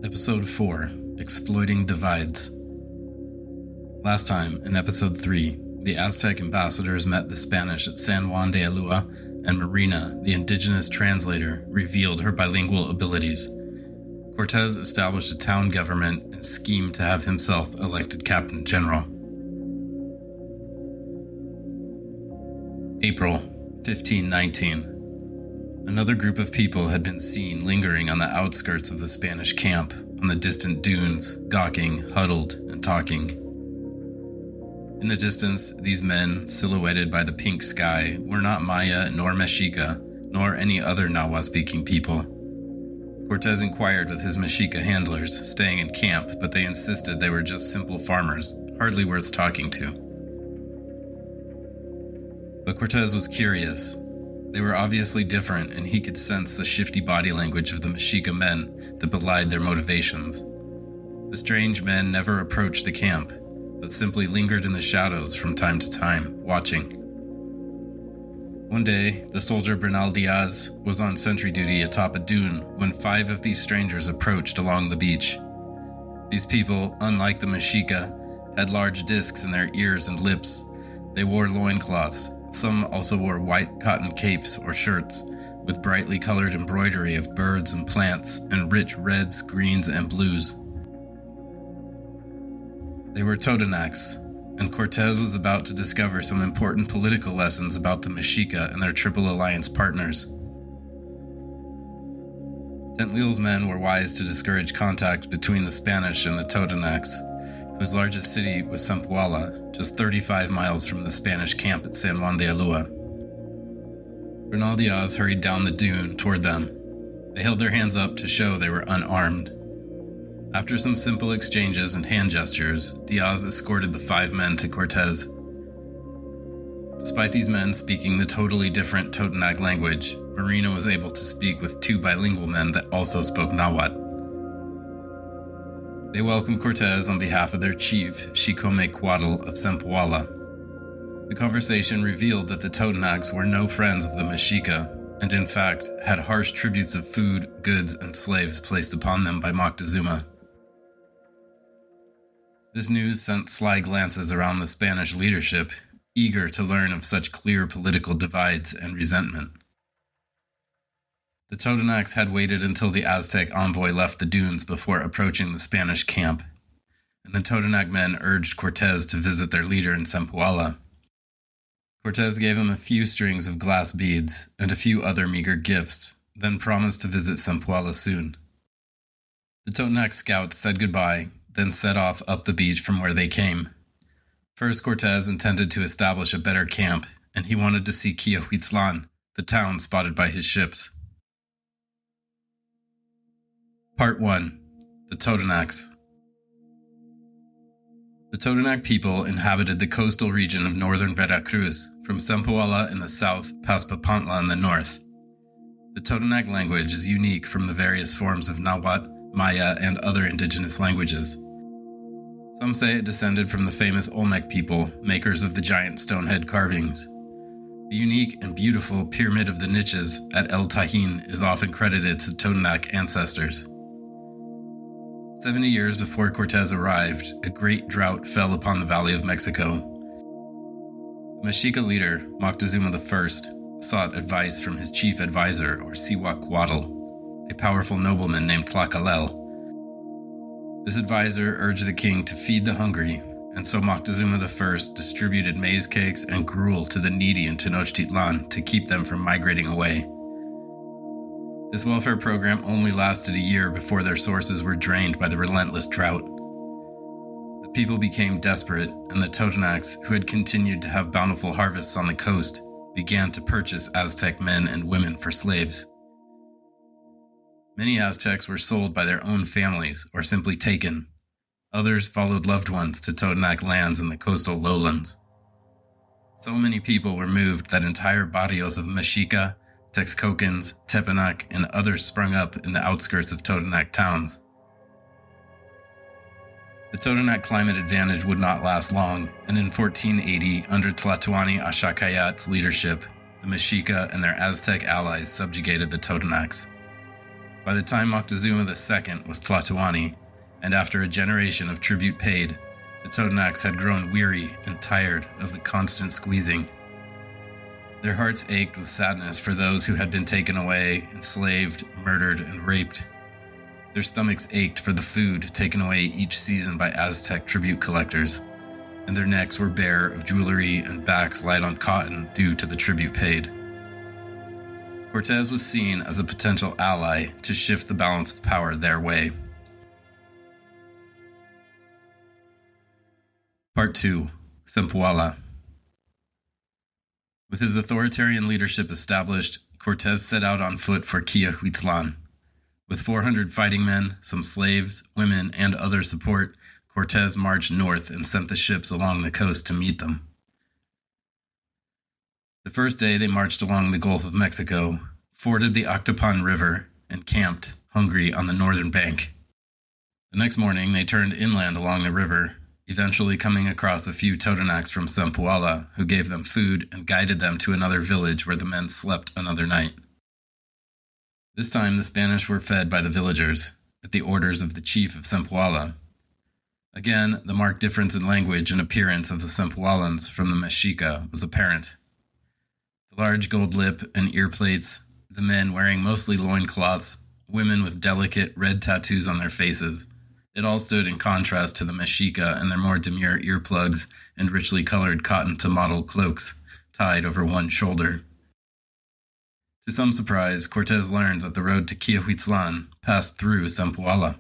Episode 4, Exploiting Divides. Last time, in Episode 3, the Aztec ambassadors met the Spanish at San Juan de Ulua, and Marina, the indigenous translator, revealed her bilingual abilities. Cortez established a town government and schemed to have himself elected Captain General. April 1519. Another group of people had been seen lingering on the outskirts of the Spanish camp, on the distant dunes, gawking, huddled, and talking. In the distance, these men, silhouetted by the pink sky, were not Maya nor Mexica, nor any other Nahua-speaking people. Cortez inquired with his Mexica handlers, staying in camp, but they insisted they were just simple farmers, hardly worth talking to. But Cortez was curious. They were obviously different, and he could sense the shifty body language of the Mexica men that belied their motivations. The strange men never approached the camp, but simply lingered in the shadows from time to time, watching. One day, the soldier Bernal Diaz was on sentry duty atop a dune when 5 of these strangers approached along the beach. These people, unlike the Mexica, had large discs in their ears and lips. They wore loincloths. Some also wore white cotton capes or shirts, with brightly colored embroidery of birds and plants, and rich reds, greens, and blues. They were Totonacs, and Cortez was about to discover some important political lessons about the Mexica and their Triple Alliance partners. Tentleil's men were wise to discourage contact between the Spanish and the Totonacs, whose largest city was Zempoala, just 35 miles from the Spanish camp at San Juan de Ulua. Bernal Diaz hurried down the dune toward them. They held their hands up to show they were unarmed. After some simple exchanges and hand gestures, Diaz escorted the 5 men to Cortez. Despite these men speaking the totally different Totonac language, Marina was able to speak with 2 bilingual men that also spoke Nahuatl. They welcomed Cortez on behalf of their chief, Xicomequatl of Zempoala. The conversation revealed that the Totonacs were no friends of the Mexica, and in fact had harsh tributes of food, goods, and slaves placed upon them by Moctezuma. This news sent sly glances around the Spanish leadership, eager to learn of such clear political divides and resentment. The Totonacs had waited until the Aztec envoy left the dunes before approaching the Spanish camp, and the Totonac men urged Cortez to visit their leader in Zempoala. Cortez gave him a few strings of glass beads and a few other meager gifts, then promised to visit Zempoala soon. The Totonac scouts said goodbye, then set off up the beach from where they came. First, Cortez intended to establish a better camp, and he wanted to see Quiahuiztlan, the town spotted by his ships. Part 1. The Totonacs. The Totonac people inhabited the coastal region of northern Veracruz, from Zempoala in the south past Papantla in the north. The Totonac language is unique from the various forms of Nahuatl, Maya, and other indigenous languages. Some say it descended from the famous Olmec people, makers of the giant stonehead carvings. The unique and beautiful Pyramid of the Niches at El Tajín is often credited to Totonac ancestors. 70 years before Cortez arrived, a great drought fell upon the Valley of Mexico. The Mexica leader, Moctezuma I, sought advice from his chief advisor, or Cihuacuatl, a powerful nobleman named Tlacalel. This advisor urged the king to feed the hungry, and so Moctezuma I distributed maize cakes and gruel to the needy in Tenochtitlan to keep them from migrating away. This welfare program only lasted a year before their sources were drained by the relentless drought. The people became desperate, and the Totonacs, who had continued to have bountiful harvests on the coast, began to purchase Aztec men and women for slaves. Many Aztecs were sold by their own families or simply taken. Others followed loved ones to Totonac lands in the coastal lowlands. So many people were moved that entire barrios of Mexica, Texcocans, Tepenac, and others sprung up in the outskirts of Totonac towns. The Totonac climate advantage would not last long, and in 1480, under Tlatoani Axayacatl's leadership, the Mexica and their Aztec allies subjugated the Totonacs. By the time Moctezuma II was Tlatoani, and after a generation of tribute paid, the Totonacs had grown weary and tired of the constant squeezing. Their hearts ached with sadness for those who had been taken away, enslaved, murdered, and raped. Their stomachs ached for the food taken away each season by Aztec tribute collectors, and their necks were bare of jewelry and backs light on cotton due to the tribute paid. Cortez was seen as a potential ally to shift the balance of power their way. Part 2. Zempoala. With his authoritarian leadership established, Cortez set out on foot for Quiahuiztlan. With 400 fighting men, some slaves, women, and other support, Cortez marched north and sent the ships along the coast to meet them. The first day they marched along the Gulf of Mexico, forded the Octopan River, and camped, hungry, on the northern bank. The next morning they turned inland along the river, eventually coming across a few Totonacs from Zempoala who gave them food and guided them to another village where the men slept another night. This time the Spanish were fed by the villagers, at the orders of the chief of Zempoala. Again, the marked difference in language and appearance of the Zempoalans from the Mexica was apparent. The large gold lip and ear plates, the men wearing mostly loincloths, women with delicate red tattoos on their faces. It all stood in contrast to the Mexica and their more demure earplugs and richly colored cotton-to-model cloaks tied over one shoulder. To some surprise, Cortez learned that the road to Quiahuiztlan passed through Zempoala.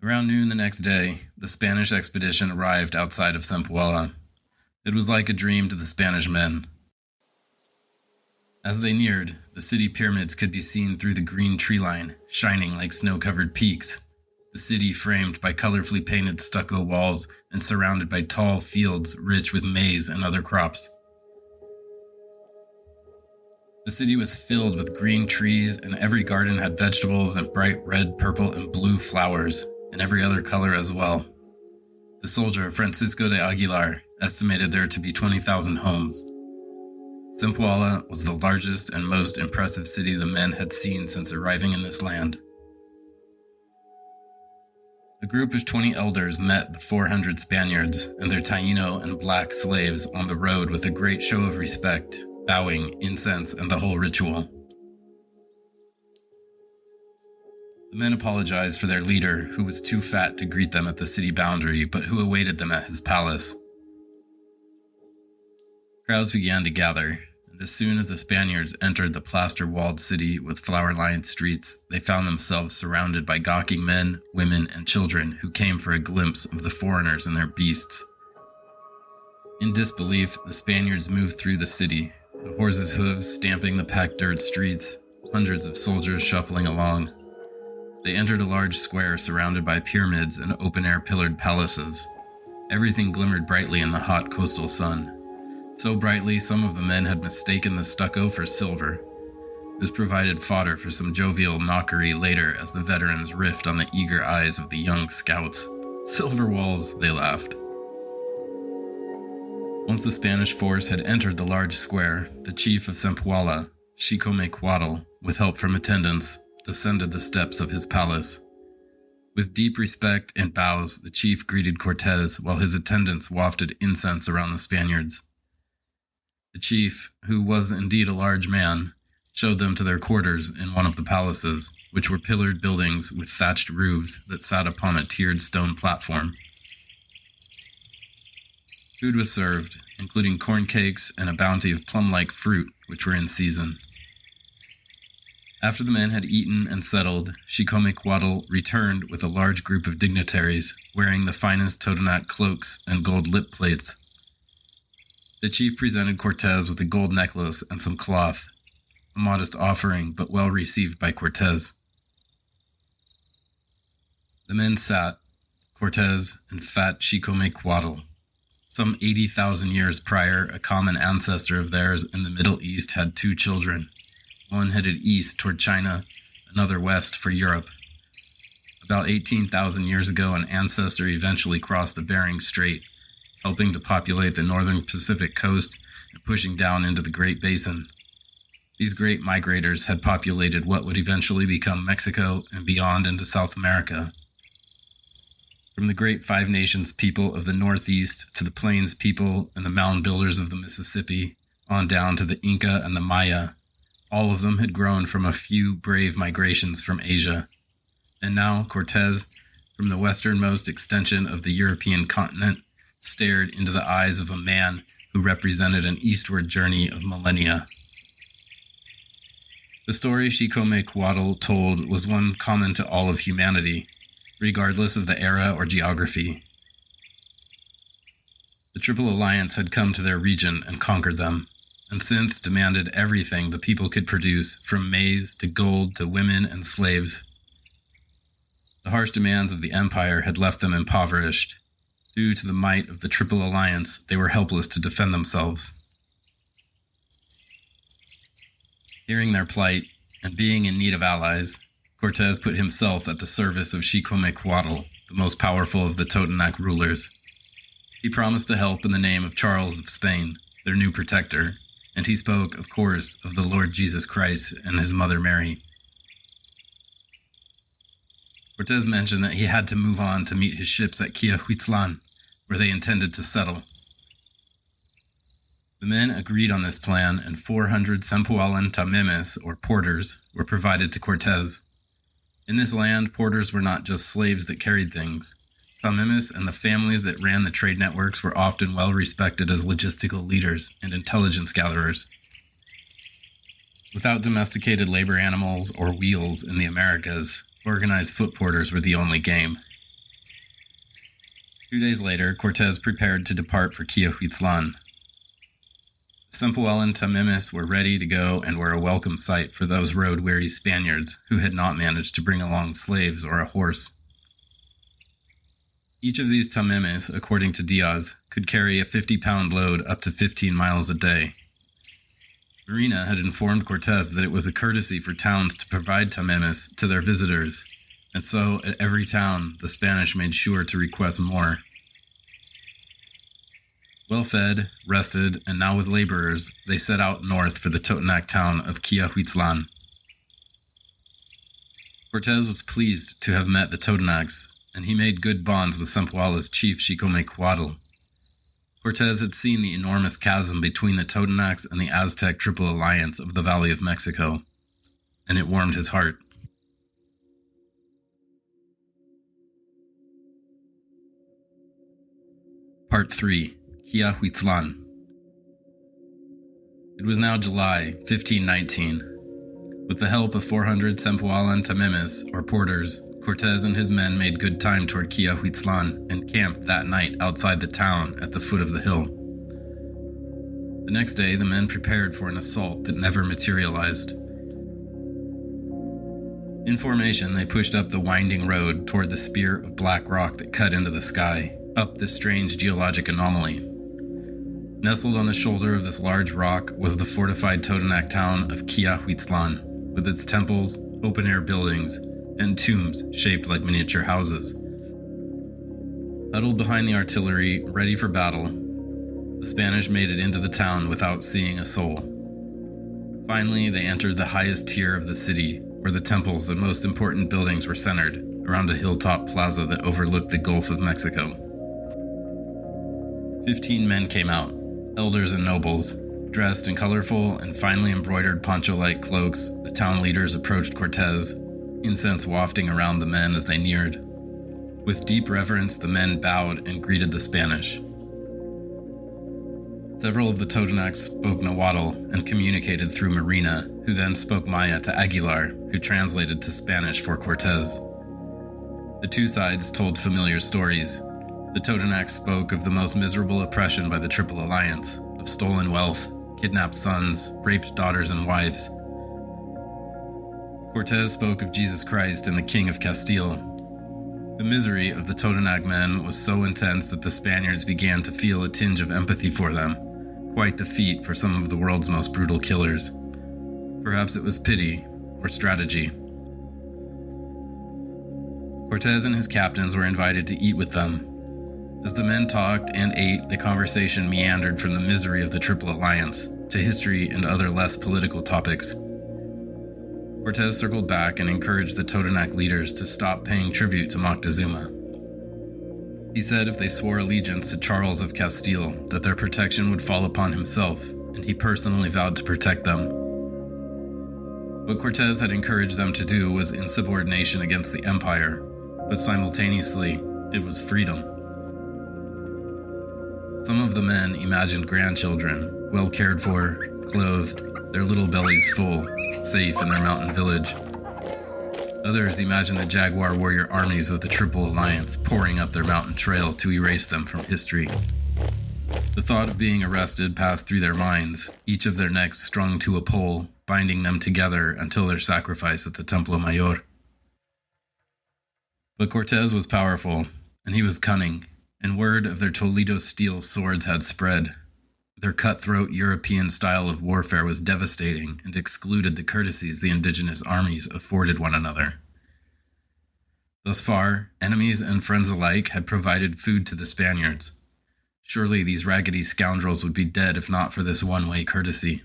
Around noon the next day, the Spanish expedition arrived outside of Zempoala. It was like a dream to the Spanish men. As they neared, the city pyramids could be seen through the green tree line, shining like snow-covered peaks. The city framed by colorfully painted stucco walls and surrounded by tall fields rich with maize and other crops. The city was filled with green trees, and every garden had vegetables and bright red, purple, and blue flowers, and every other color as well. The soldier Francisco de Aguilar estimated there to be 20,000 homes. Zempoala was the largest and most impressive city the men had seen since arriving in this land. A group of 20 elders met the 400 Spaniards and their Taino and black slaves on the road with a great show of respect, bowing, incense, and the whole ritual. The men apologized for their leader, who was too fat to greet them at the city boundary, but who awaited them at his palace. Crowds began to gather, and as soon as the Spaniards entered the plaster-walled city with flower-lined streets, they found themselves surrounded by gawking men, women, and children who came for a glimpse of the foreigners and their beasts. In disbelief, the Spaniards moved through the city, the horses' hooves stamping the packed dirt streets, hundreds of soldiers shuffling along. They entered a large square surrounded by pyramids and open-air pillared palaces. Everything glimmered brightly in the hot coastal sun. So brightly, some of the men had mistaken the stucco for silver. This provided fodder for some jovial mockery later as the veterans riffed on the eager eyes of the young scouts. Silver walls, they laughed. Once the Spanish force had entered the large square, the chief of Zempoala, Xicomequatl, with help from attendants, descended the steps of his palace. With deep respect and bows, the chief greeted Cortez while his attendants wafted incense around the Spaniards. The chief, who was indeed a large man, showed them to their quarters in one of the palaces, which were pillared buildings with thatched roofs that sat upon a tiered stone platform. Food was served, including corn cakes and a bounty of plum-like fruit, which were in season. After the men had eaten and settled, Xicomequatl returned with a large group of dignitaries, wearing the finest Totonac cloaks and gold lip plates. The chief presented Cortez with a gold necklace and some cloth, a modest offering but well received by Cortez. The men sat, Cortez and fat Xicomequatl. Some 80,000 years prior, a common ancestor of theirs in the Middle East had 2 children. One headed east toward China, another west for Europe. About 18,000 years ago, an ancestor eventually crossed the Bering Strait, helping to populate the northern Pacific coast and pushing down into the Great Basin. These great migrators had populated what would eventually become Mexico and beyond into South America. From the great Five Nations people of the Northeast to the Plains people and the mound builders of the Mississippi, on down to the Inca and the Maya, all of them had grown from a few brave migrations from Asia. And now Cortez, from the westernmost extension of the European continent, stared into the eyes of a man who represented an eastward journey of millennia. The story Xicomécoatl told was one common to all of humanity, regardless of the era or geography. The Triple Alliance had come to their region and conquered them, and since demanded everything the people could produce, from maize to gold to women and slaves. The harsh demands of the Empire had left them impoverished. Due to the might of the Triple Alliance, they were helpless to defend themselves. Hearing their plight, and being in need of allies, Cortez put himself at the service of Xicomécoatl, the most powerful of the Totonac rulers. He promised to help in the name of Charles of Spain, their new protector, and he spoke, of course, of the Lord Jesus Christ and his mother Mary. Cortez mentioned that he had to move on to meet his ships at Quiahuiztlan, where they intended to settle. The men agreed on this plan, and 400 Sempualan tamemes, or porters, were provided to Cortez. In this land, porters were not just slaves that carried things. Tamemes and the families that ran the trade networks were often well respected as logistical leaders and intelligence gatherers. Without domesticated labor animals or wheels in the Americas, organized foot porters were the only game. 2 days later, Cortez prepared to depart for Quiahuiztlan. The Sempualan tamemes were ready to go and were a welcome sight for those road-weary Spaniards who had not managed to bring along slaves or a horse. Each of these tamemes, according to Diaz, could carry a 50-pound load up to 15 miles a day. Marina had informed Cortez that it was a courtesy for towns to provide tamemes to their visitors, and so at every town the Spanish made sure to request more. Well-fed, rested, and now with laborers, they set out north for the Totonac town of Quiahuiztlan. Cortez was pleased to have met the Totonacs, and he made good bonds with Sempuala's chief Xicomécoatl. Cortez had seen the enormous chasm between the Totonacs and the Aztec Triple Alliance of the Valley of Mexico, and it warmed his heart. Part 3. Quiahuiztlan. It was now July 1519. With the help of 400 Sempualan tamemes, or porters, Cortez and his men made good time toward Quiahuiztlan and camped that night outside the town at the foot of the hill. The next day, the men prepared for an assault that never materialized. In formation, they pushed up the winding road toward the spear of black rock that cut into the sky, up this strange geologic anomaly. Nestled on the shoulder of this large rock was the fortified Totonac town of Quiahuiztlan, with its temples, open-air buildings, and tombs shaped like miniature houses. Huddled behind the artillery, ready for battle, the Spanish made it into the town without seeing a soul. Finally, they entered the highest tier of the city, where the temples and most important buildings were centered, around a hilltop plaza that overlooked the Gulf of Mexico. 15 men came out, elders and nobles. Dressed in colorful and finely embroidered poncho-like cloaks, the town leaders approached Cortez, incense wafting around the men as they neared. With deep reverence, the men bowed and greeted the Spanish. Several of the Totonacs spoke Nahuatl and communicated through Marina, who then spoke Maya to Aguilar, who translated to Spanish for Cortez. The two sides told familiar stories. The Totonacs spoke of the most miserable oppression by the Triple Alliance, of stolen wealth, kidnapped sons, raped daughters and wives. Cortez spoke of Jesus Christ and the King of Castile. The misery of the Totonac men was so intense that the Spaniards began to feel a tinge of empathy for them, quite the feat for some of the world's most brutal killers. Perhaps it was pity or strategy. Cortez and his captains were invited to eat with them. As the men talked and ate, the conversation meandered from the misery of the Triple Alliance, to history and other less political topics. Cortez circled back and encouraged the Totonac leaders to stop paying tribute to Moctezuma. He said if they swore allegiance to Charles of Castile, that their protection would fall upon himself, and he personally vowed to protect them. What Cortez had encouraged them to do was insubordination against the empire, but simultaneously, it was freedom. Some of the men imagined grandchildren, well cared for, clothed, their little bellies full, safe in their mountain village. Others imagined the Jaguar warrior armies of the Triple Alliance pouring up their mountain trail to erase them from history. The thought of being arrested passed through their minds, each of their necks strung to a pole, binding them together until their sacrifice at the Templo Mayor. But Cortez was powerful, and he was cunning, and word of their Toledo steel swords had spread. Their cutthroat European style of warfare was devastating and excluded the courtesies the indigenous armies afforded one another. Thus far, enemies and friends alike had provided food to the Spaniards. Surely these raggedy scoundrels would be dead if not for this one-way courtesy.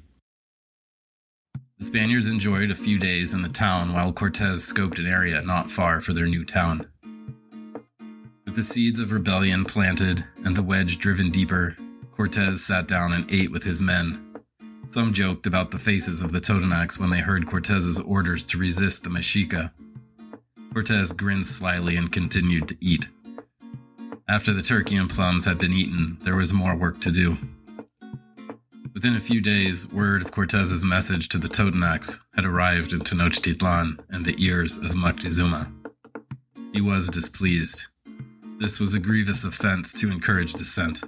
The Spaniards enjoyed a few days in the town while Cortez scoped an area not far for their new town. With the seeds of rebellion planted and the wedge driven deeper, Cortez sat down and ate with his men. Some joked about the faces of the Totonacs when they heard Cortez's orders to resist the Mexica. Cortez grinned slyly and continued to eat. After the turkey and plums had been eaten, there was more work to do. Within a few days, word of Cortez's message to the Totonacs had arrived in Tenochtitlan and the ears of Moctezuma. He was displeased. This was a grievous offense to encourage dissent.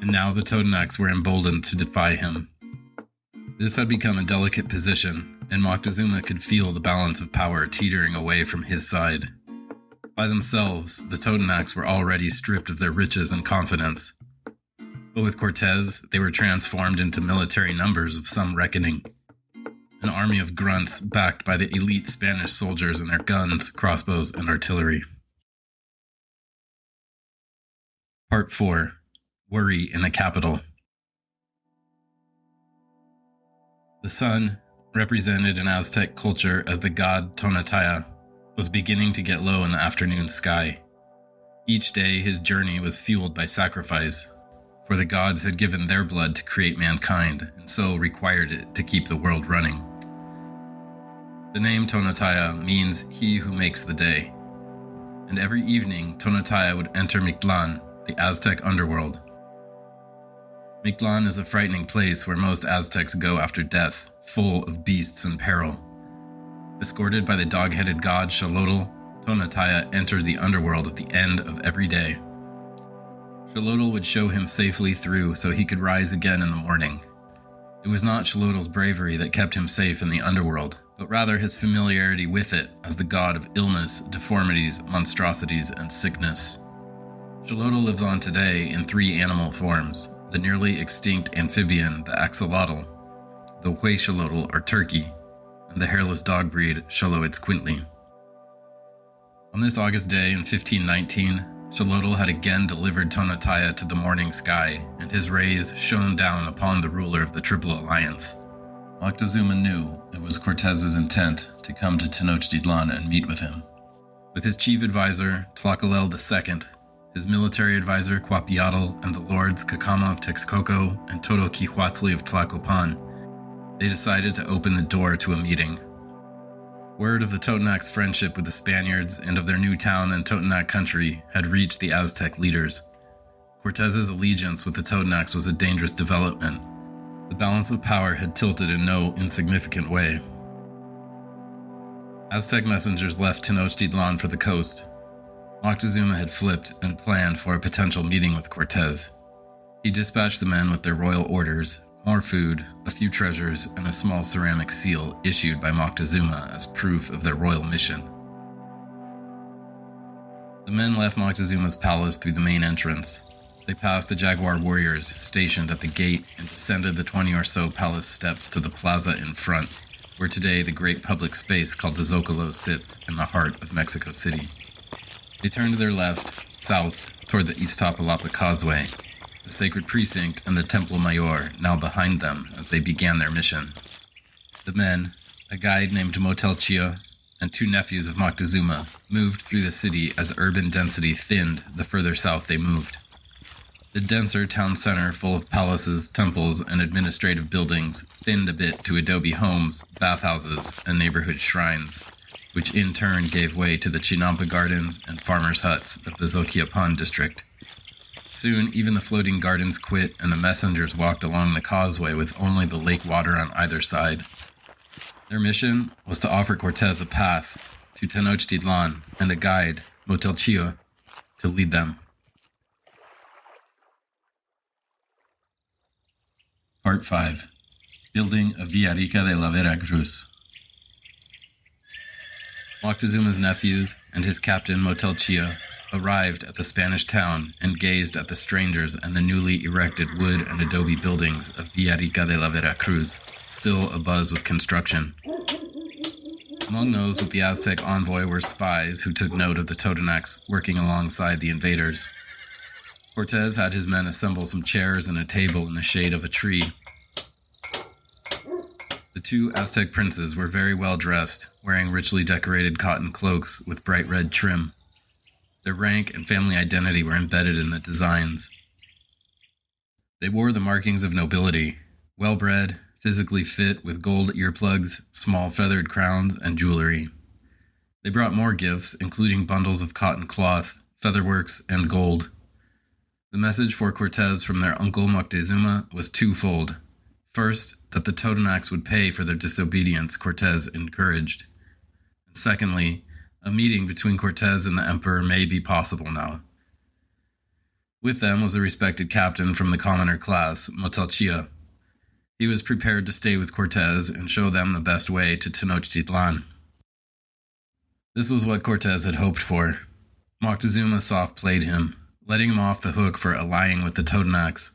And now the Totonacs were emboldened to defy him. This had become a delicate position, and Moctezuma could feel the balance of power teetering away from his side. By themselves, the Totonacs were already stripped of their riches and confidence. But with Cortez, they were transformed into military numbers of some reckoning. An army of grunts backed by the elite Spanish soldiers and their guns, crossbows, and artillery. Part 4. Worry in the capital. The sun, represented in Aztec culture as the god Tonatiuh, was beginning to get low in the afternoon sky. Each day his journey was fueled by sacrifice, for the gods had given their blood to create mankind, and so required it to keep the world running. The name Tonatiuh means he who makes the day, and every evening Tonatiuh would enter Mictlan, the Aztec underworld. Mictlan is a frightening place where most Aztecs go after death, full of beasts and peril. Escorted by the dog-headed god Xolotl, Tonatiuh entered the underworld at the end of every day. Xolotl would show him safely through so he could rise again in the morning. It was not Xolotl's bravery that kept him safe in the underworld, but rather his familiarity with it as the god of illness, deformities, monstrosities, and sickness. Xolotl lives on today in 3 animal forms: the nearly extinct amphibian, the axolotl, the huexolotl or turkey, and the hairless dog breed Xoloitzcuintli. On this August day in 1519, Xolotl had again delivered Tonatiuh to the morning sky, and his rays shone down upon the ruler of the Triple Alliance. Moctezuma knew it was Cortez's intent to come to Tenochtitlan and meet with him. With his chief advisor, Tlacaelel II, his military advisor Cuauhteotl, and the lords Cacama of Texcoco and Totoquihuatzli of Tlacopan, they decided to open the door to a meeting. Word of the Totonac's friendship with the Spaniards and of their new town in Totonac country had reached the Aztec leaders. Cortez's allegiance with the Totonacs was a dangerous development. The balance of power had tilted in no insignificant way. Aztec messengers left Tenochtitlan for the coast. Moctezuma had flipped and planned for a potential meeting with Cortez. He dispatched the men with their royal orders, more food, a few treasures, and a small ceramic seal issued by Moctezuma as proof of their royal mission. The men left Moctezuma's palace through the main entrance. They passed the Jaguar warriors stationed at the gate and descended the 20 or so palace steps to the plaza in front, where today the great public space called the Zocalo sits in the heart of Mexico City. They turned to their left, south, toward the Iztapalapa Causeway, the sacred precinct, and the Templo Mayor now behind them as they began their mission. The men, a guide named Motel Chia, and 2 nephews of Moctezuma, moved through the city as urban density thinned the further south they moved. The denser town center, full of palaces, temples, and administrative buildings, thinned a bit to adobe homes, bathhouses, and neighborhood shrines, which in turn gave way to the Chinampa gardens and farmers' huts of the Zoquiapan district. Soon, even the floating gardens quit, and the messengers walked along the causeway with only the lake water on either side. Their mission was to offer Cortez a path to Tenochtitlan and a guide, Motel Chia, to lead them. Part 5. Building of Villarrica de la Vera Cruz. Moctezuma's nephews and his captain Motel Chia arrived at the Spanish town and gazed at the strangers and the newly erected wood and adobe buildings of Villarrica de la Vera Cruz, still abuzz with construction. Among those with the Aztec envoy were spies who took note of the Totonacs working alongside the invaders. Cortez had his men assemble some chairs and a table in the shade of a tree. The 2 Aztec princes were very well dressed, wearing richly decorated cotton cloaks with bright red trim. Their rank and family identity were embedded in the designs. They wore the markings of nobility, well-bred, physically fit with gold earplugs, small feathered crowns, and jewelry. They brought more gifts, including bundles of cotton cloth, featherworks, and gold. The message for Cortez from their uncle Moctezuma was twofold. First, that the Totonacs would pay for their disobedience Cortez encouraged. And secondly, a meeting between Cortez and the emperor may be possible now. With them was a respected captain from the commoner class, Motel Chia. He was prepared to stay with Cortez and show them the best way to Tenochtitlan. This was what Cortez had hoped for. Moctezuma soft-played him, letting him off the hook for allying with the Totonacs.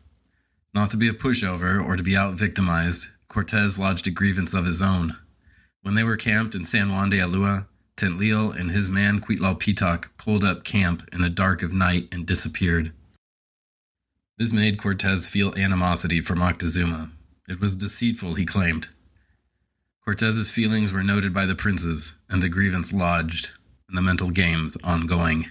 Not to be a pushover or to be out-victimized, Cortez lodged a grievance of his own. When they were camped in San Juan de Ulúa, Tentlil and his man Cuitlalpitac pulled up camp in the dark of night and disappeared. This made Cortez feel animosity for Moctezuma. It was deceitful, he claimed. Cortez's feelings were noted by the princes, and the grievance lodged, and the mental games ongoing.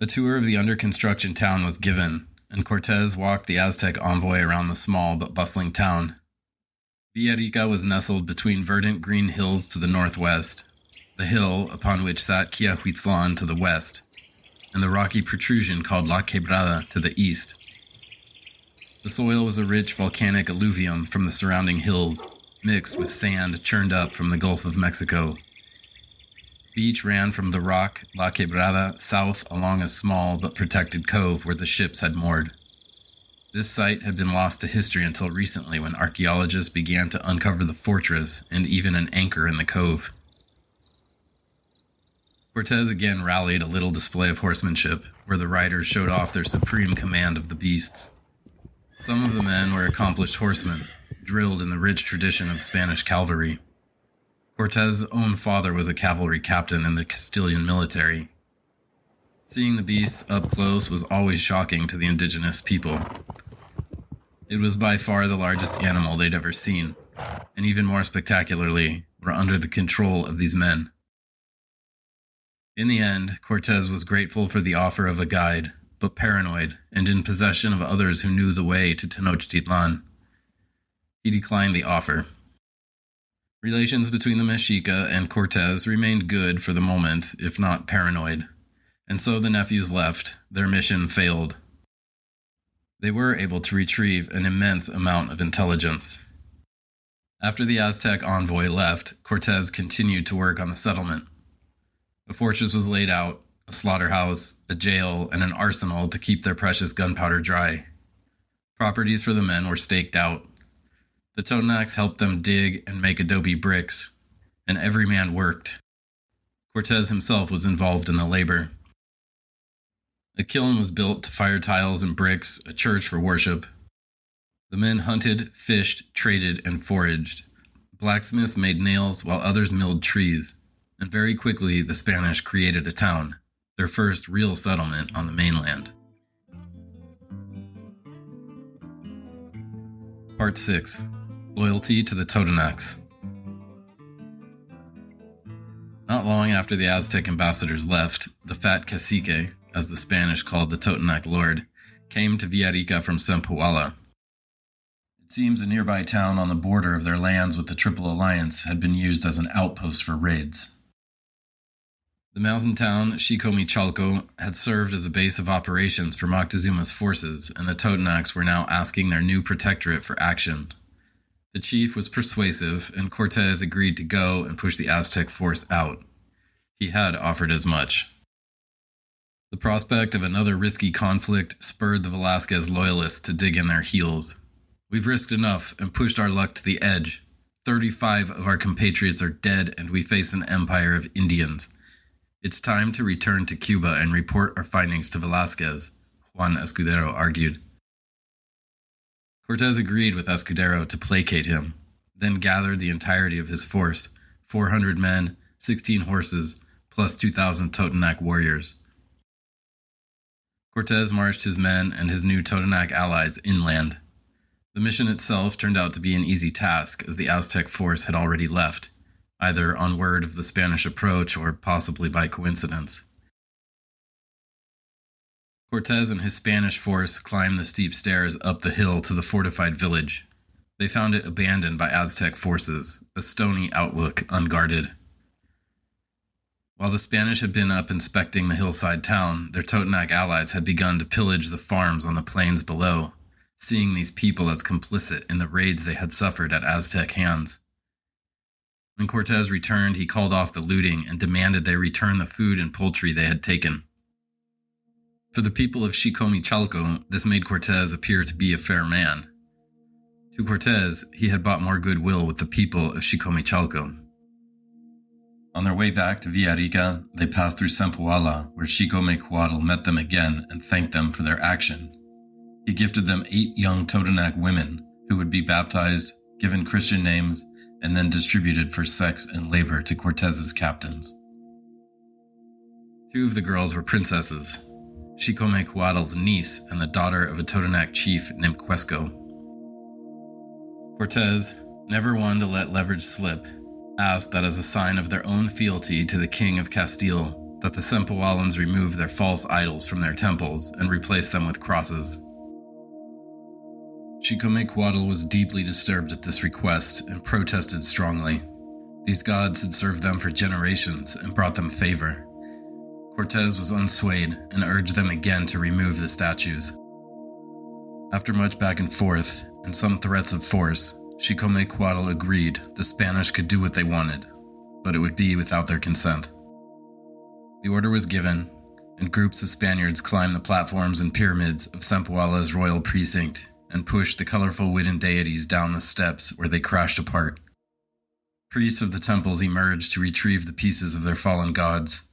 A tour of the under-construction town was given, and Cortez walked the Aztec envoy around the small but bustling town. Villarrica was nestled between verdant green hills to the northwest, the hill upon which sat Quiahuitzlan to the west, and the rocky protrusion called La Quebrada to the east. The soil was a rich volcanic alluvium from the surrounding hills, mixed with sand churned up from the Gulf of Mexico. Beach ran from the rock La Quebrada south along a small but protected cove where the ships had moored. This site had been lost to history until recently when archaeologists began to uncover the fortress and even an anchor in the cove. Cortez again rallied a little display of horsemanship, where the riders showed off their supreme command of the beasts. Some of the men were accomplished horsemen, drilled in the rich tradition of Spanish cavalry. Cortez's own father was a cavalry captain in the Castilian military. Seeing the beasts up close was always shocking to the indigenous people. It was by far the largest animal they'd ever seen, and even more spectacularly, were under the control of these men. In the end, Cortez was grateful for the offer of a guide, but paranoid and in possession of others who knew the way to Tenochtitlan. He declined the offer. Relations between the Mexica and Cortez remained good for the moment, if not paranoid, and so the nephews left. Their mission failed. They were able to retrieve an immense amount of intelligence. After the Aztec envoy left, Cortez continued to work on the settlement. A fortress was laid out, a slaughterhouse, a jail, and an arsenal to keep their precious gunpowder dry. Properties for the men were staked out. The Totonacs helped them dig and make adobe bricks, and every man worked. Cortez himself was involved in the labor. A kiln was built to fire tiles and bricks, a church for worship. The men hunted, fished, traded, and foraged. Blacksmiths made nails while others milled trees, and very quickly the Spanish created a town, their first real settlement on the mainland. Part 6. Loyalty to the Totonacs. Not long after the Aztec ambassadors left, the fat cacique, as the Spanish called the Totonac lord, came to Villarrica from Zempoala. It seems a nearby town on the border of their lands with the Triple Alliance had been used as an outpost for raids. The mountain town Xicomichalco had served as a base of operations for Moctezuma's forces, and the Totonacs were now asking their new protectorate for action. The chief was persuasive, and Cortés agreed to go and push the Aztec force out. He had offered as much. The prospect of another risky conflict spurred the Velázquez loyalists to dig in their heels. "We've risked enough and pushed our luck to the edge. 35 of our compatriots are dead, and we face an empire of Indians. It's time to return to Cuba and report our findings to Velázquez," Juan Escudero argued. Cortés agreed with Escudero to placate him, then gathered the entirety of his force, 400 men, 16 horses, plus 2,000 Totonac warriors. Cortés marched his men and his new Totonac allies inland. The mission itself turned out to be an easy task, as the Aztec force had already left, either on word of the Spanish approach or possibly by coincidence. Cortés and his Spanish force climbed the steep stairs up the hill to the fortified village. They found it abandoned by Aztec forces, a stony outlook, unguarded. While the Spanish had been up inspecting the hillside town, their Totonac allies had begun to pillage the farms on the plains below, seeing these people as complicit in the raids they had suffered at Aztec hands. When Cortés returned, he called off the looting and demanded they return the food and poultry they had taken. For the people of Xicomichalco, this made Cortés appear to be a fair man. To Cortés, he had bought more goodwill with the people of Xicomichalco. On their way back to Villarrica, they passed through Zempoala, where Xicomecoatl met them again and thanked them for their action. He gifted them 8 young Totonac women who would be baptized, given Christian names, and then distributed for sex and labor to Cortés's captains. 2 of the girls were princesses, Xicomecoatl's niece and the daughter of a Totonac chief named Quesco. Cortés, never one to let leverage slip, asked that as a sign of their own fealty to the King of Castile, that the Zempoalans remove their false idols from their temples and replace them with crosses. Xicomecoatl was deeply disturbed at this request and protested strongly. These gods had served them for generations and brought them favor. Cortés was unswayed and urged them again to remove the statues. After much back and forth and some threats of force, Xicomecoatl agreed the Spanish could do what they wanted, but it would be without their consent. The order was given, and groups of Spaniards climbed the platforms and pyramids of Zempoala's royal precinct and pushed the colorful wooden deities down the steps where they crashed apart. Priests of the temples emerged to retrieve the pieces of their fallen gods.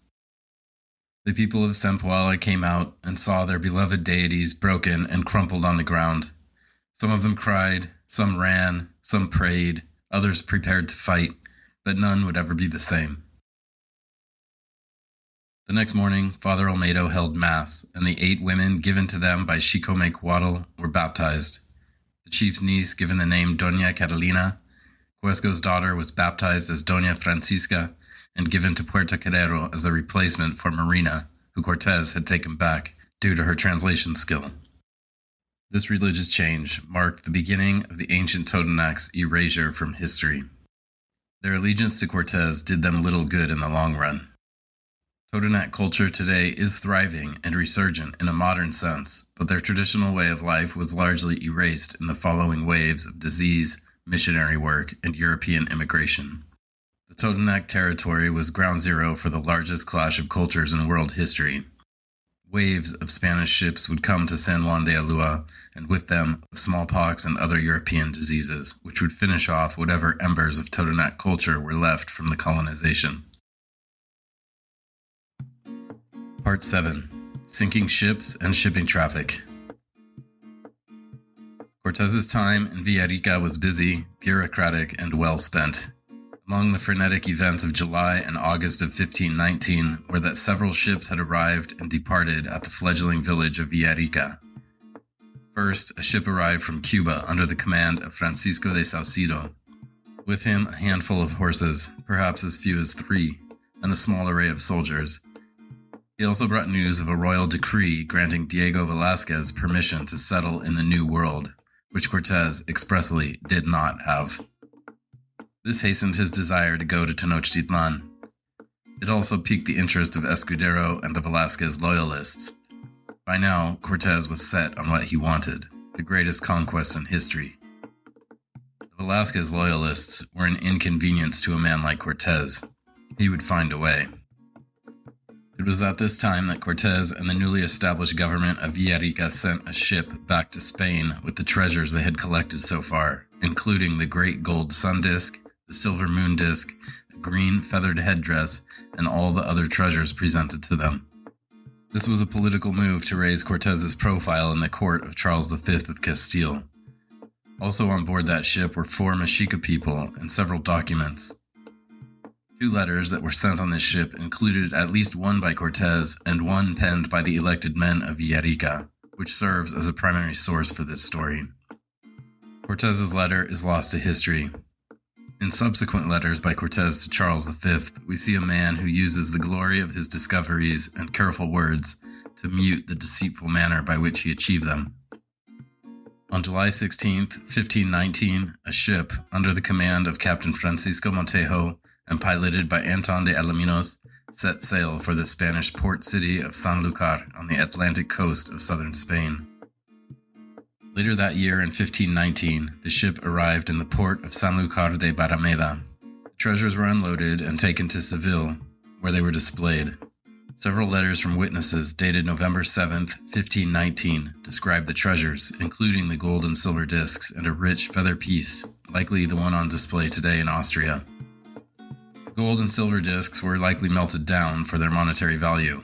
The people of Zempoala came out and saw their beloved deities broken and crumpled on the ground. Some of them cried, some ran, some prayed, others prepared to fight, but none would ever be the same. The next morning, Father Olmedo held Mass, and the 8 women given to them by Xicomecoatl were baptized. The chief's niece given the name Doña Catalina, Quesco's daughter was baptized as Doña Francisca, and given to Puerto Carrero as a replacement for Marina, who Cortés had taken back due to her translation skill. This religious change marked the beginning of the ancient Totonac's erasure from history. Their allegiance to Cortés did them little good in the long run. Totonac culture today is thriving and resurgent in a modern sense, but their traditional way of life was largely erased in the following waves of disease, missionary work, and European immigration. The Totonac territory was ground zero for the largest clash of cultures in world history. Waves of Spanish ships would come to San Juan de Ulúa, and with them, smallpox and other European diseases, which would finish off whatever embers of Totonac culture were left from the colonization. Part 7. Sinking Ships and Shipping Traffic. Cortés's time in Villarrica was busy, bureaucratic, and well spent. Among the frenetic events of July and August of 1519 were that several ships had arrived and departed at the fledgling village of Villarrica. First, a ship arrived from Cuba under the command of Francisco de Salcido. With him, a handful of horses, perhaps as few as 3, and a small array of soldiers. He also brought news of a royal decree granting Diego Velázquez permission to settle in the New World, which Cortés expressly did not have. This hastened his desire to go to Tenochtitlan. It also piqued the interest of Escudero and the Velázquez loyalists. By now, Cortés was set on what he wanted, the greatest conquest in history. The Velázquez loyalists were an inconvenience to a man like Cortés. He would find a way. It was at this time that Cortés and the newly established government of Villarrica sent a ship back to Spain with the treasures they had collected so far, including the great gold sun disk, the silver moon disk, a green feathered headdress, and all the other treasures presented to them. This was a political move to raise Cortés's profile in the court of Charles V of Castile. Also on board that ship were 4 Mexica people and several documents. 2 letters that were sent on this ship included at least one by Cortés and one penned by the elected men of Villarrica, which serves as a primary source for this story. Cortés's letter is lost to history. In subsequent letters by Cortés to Charles V, we see a man who uses the glory of his discoveries and careful words to mute the deceitful manner by which he achieved them. On July 16, 1519, a ship under the command of Captain Francisco Montejo and piloted by Anton de Alaminos set sail for the Spanish port city of Sanlúcar on the Atlantic coast of southern Spain. Later that year, in 1519, the ship arrived in the port of Sanlúcar de Barrameda. The treasures were unloaded and taken to Seville, where they were displayed. Several letters from witnesses dated November 7, 1519, describe the treasures, including the gold and silver discs and a rich feather piece, likely the one on display today in Austria. The gold and silver discs were likely melted down for their monetary value.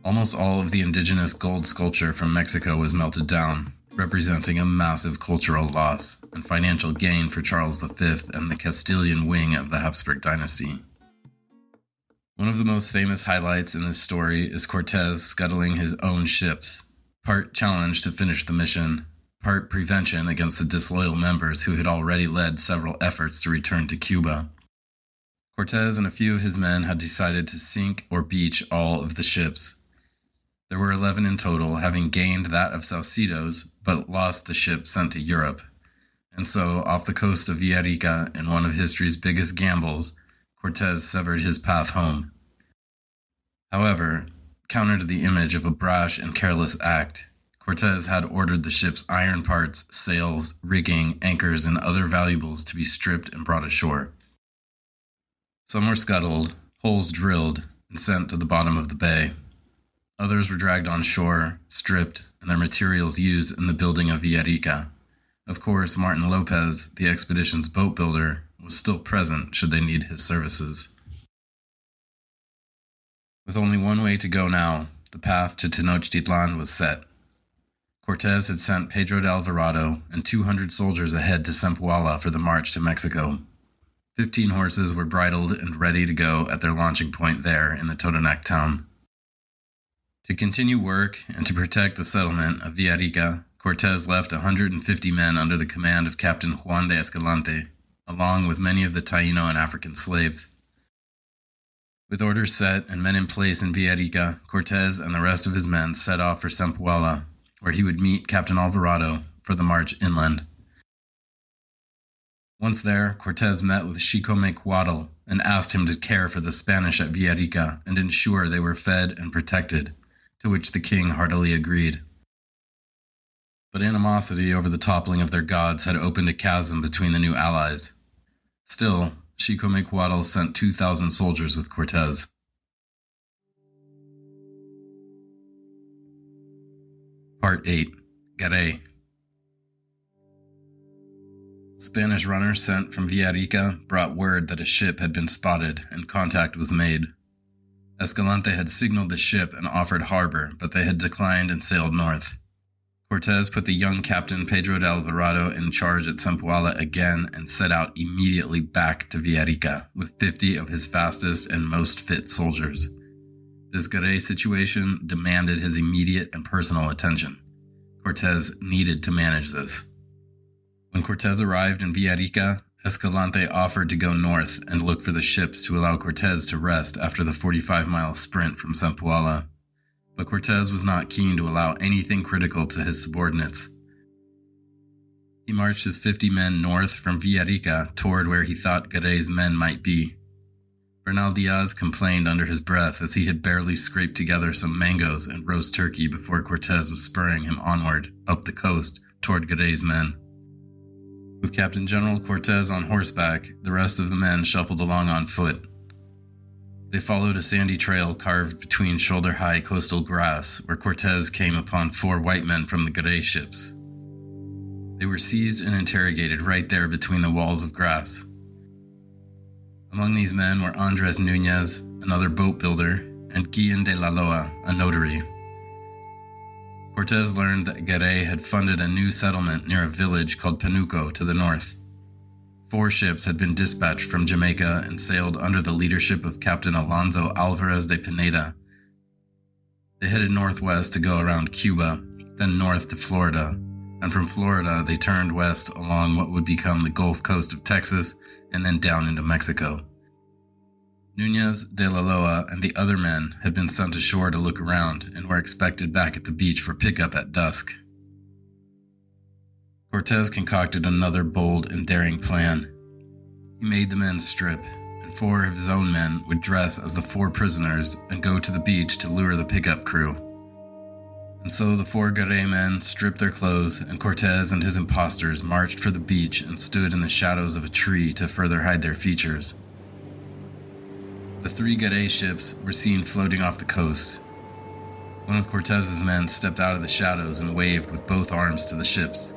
Almost all of the indigenous gold sculpture from Mexico was melted down, representing a massive cultural loss and financial gain for Charles V and the Castilian wing of the Habsburg dynasty. One of the most famous highlights in this story is Cortés scuttling his own ships, part challenge to finish the mission, part prevention against the disloyal members who had already led several efforts to return to Cuba. Cortés and a few of his men had decided to sink or beach all of the ships. There were 11 in total, having gained that of Salcido's, but lost the ship sent to Europe. And so, off the coast of Villarrica, in one of history's biggest gambles, Cortés severed his path home. However, counter to the image of a brash and careless act, Cortés had ordered the ship's iron parts, sails, rigging, anchors, and other valuables to be stripped and brought ashore. Some were scuttled, holes drilled, and sent to the bottom of the bay. Others were dragged on shore, stripped, and their materials used in the building of Villarrica. Of course, Martin Lopez, the expedition's boat builder, was still present should they need his services. With only one way to go now, the path to Tenochtitlan was set. Cortés had sent Pedro de Alvarado and 200 soldiers ahead to Zempoala for the march to Mexico. 15 horses were bridled and ready to go at their launching point there in the Totonac town. To continue work and to protect the settlement of Villarrica, Cortés left 150 men under the command of Captain Juan de Escalante, along with many of the Taíno and African slaves. With orders set and men in place in Villarrica, Cortés and the rest of his men set off for Zempoala, where he would meet Captain Alvarado for the march inland. Once there, Cortés met with Xicoméncatl and asked him to care for the Spanish at Villarrica and ensure they were fed and protected, to which the king heartily agreed. But animosity over the toppling of their gods had opened a chasm between the new allies. Still, Xicoméncatl sent 2,000 soldiers with Cortés. Part 8. Garay. Spanish runners sent from Villarrica brought word that a ship had been spotted and contact was made. Escalante had signaled the ship and offered harbor, but they had declined and sailed north. Cortés put the young captain Pedro de Alvarado in charge at Zempoala again and set out immediately back to Villarrica with 50 of his fastest and most fit soldiers. This Garay situation demanded his immediate and personal attention. Cortez needed to manage this. When Cortez arrived in Villarica, Escalante offered to go north and look for the ships to allow Cortez to rest after the 45-mile sprint from Zempoala. But Cortez was not keen to allow anything critical to his subordinates. He marched his 50 men north from Villarica toward where he thought Garay's men might be. Bernal Diaz complained under his breath as he had barely scraped together some mangoes and roast turkey before Cortez was spurring him onward, up the coast, toward Garay's men. With Captain General Cortez on horseback, the rest of the men shuffled along on foot. They followed a sandy trail carved between shoulder-high coastal grass where Cortez came upon 4 white men from the Garay ships. They were seized and interrogated right there between the walls of grass. Among these men were Andres Nunez, another boat builder, and Guillen de la Loa, a notary. Cortez learned that Garay had funded a new settlement near a village called Panuco to the north. 4 ships had been dispatched from Jamaica and sailed under the leadership of Captain Alonso Alvarez de Pineda. They headed northwest to go around Cuba, then north to Florida, and from Florida they turned west along what would become the Gulf Coast of Texas and then down into Mexico. Nunez, de la Loa, and the other men had been sent ashore to look around and were expected back at the beach for pickup at dusk. Cortez concocted another bold and daring plan. He made the men strip, and 4 of his own men would dress as the 4 prisoners and go to the beach to lure the pickup crew. And so the 4 Garay men stripped their clothes, and Cortez and his impostors marched for the beach and stood in the shadows of a tree to further hide their features. The 3 Garay ships were seen floating off the coast. One of Cortez's men stepped out of the shadows and waved with both arms to the ships.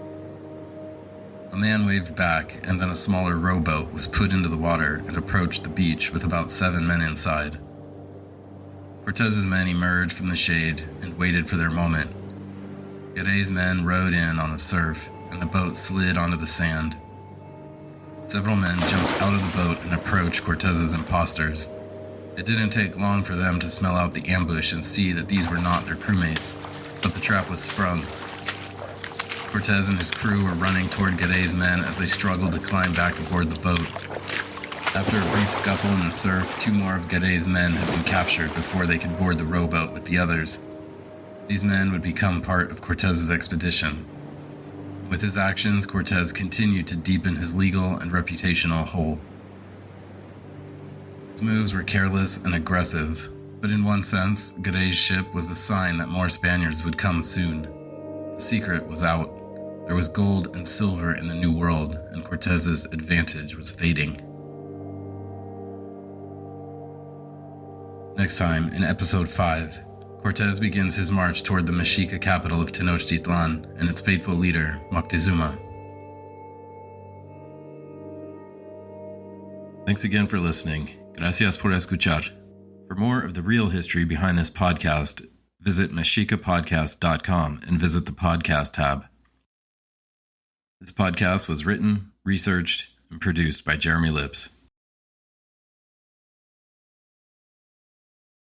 A man waved back, and then a smaller rowboat was put into the water and approached the beach with about 7 men inside. Cortez's men emerged from the shade and waited for their moment. Garay's men rowed in on the surf, and the boat slid onto the sand. Several men jumped out of the boat and approached Cortez's impostors. It didn't take long for them to smell out the ambush and see that these were not their crewmates, but the trap was sprung. Cortez and his crew were running toward Garay's men as they struggled to climb back aboard the boat. After a brief scuffle in the surf, 2 more of Garay's men had been captured before they could board the rowboat with the others. These men would become part of Cortez's expedition. With his actions, Cortez continued to deepen his legal and reputational hole. His moves were careless and aggressive, but in one sense, Garay's ship was a sign that more Spaniards would come soon. The secret was out. There was gold and silver in the New World, and Cortez's advantage was fading. Next time, in episode 5, Cortez begins his march toward the Mexica capital of Tenochtitlan and its faithful leader, Moctezuma. Thanks again for listening. Gracias por escuchar. For more of the real history behind this podcast, visit mexicapodcast.com and visit the podcast tab. This podcast was written, researched, and produced by Jeremy Lips.